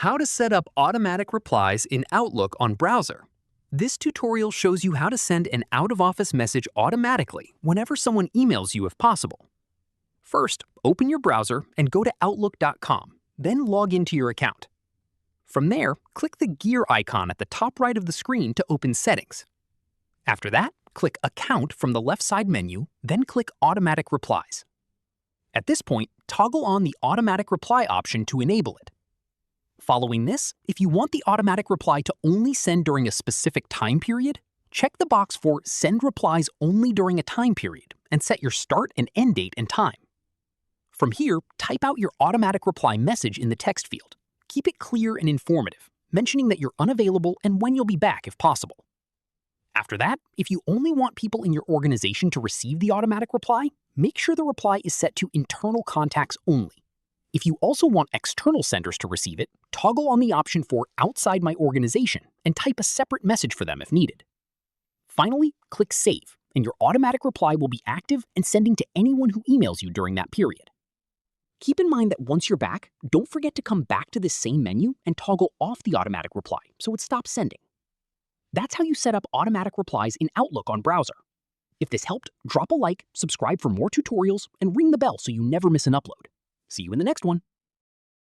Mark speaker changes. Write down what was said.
Speaker 1: How to set up automatic replies in Outlook on browser. This tutorial shows you how to send an out-of-office message automatically whenever someone emails you if possible. First, open your browser and go to Outlook.com, then log into your account. From there, click the gear icon at the top right of the screen to open Settings. After that, click Account from the left side menu, then click Automatic Replies. At this point, toggle on the Automatic Reply option to enable it. Following this, if you want the automatic reply to only send during a specific time period, check the box for Send Replies Only During a Time Period and set your start and end date and time. From here, type out your automatic reply message in the text field. Keep it clear and informative, mentioning that you're unavailable and when you'll be back if possible. After that, if you only want people in your organization to receive the automatic reply, make sure the reply is set to internal contacts only. If you also want external senders to receive it, toggle on the option for Outside My Organization and type a separate message for them if needed. Finally, click Save, and your automatic reply will be active and sending to anyone who emails you during that period. Keep in mind that once you're back, don't forget to come back to this same menu and toggle off the automatic reply so it stops sending. That's how you set up automatic replies in Outlook on browser. If this helped, drop a like, subscribe for more tutorials, and ring the bell so you never miss an upload. See you in the next one.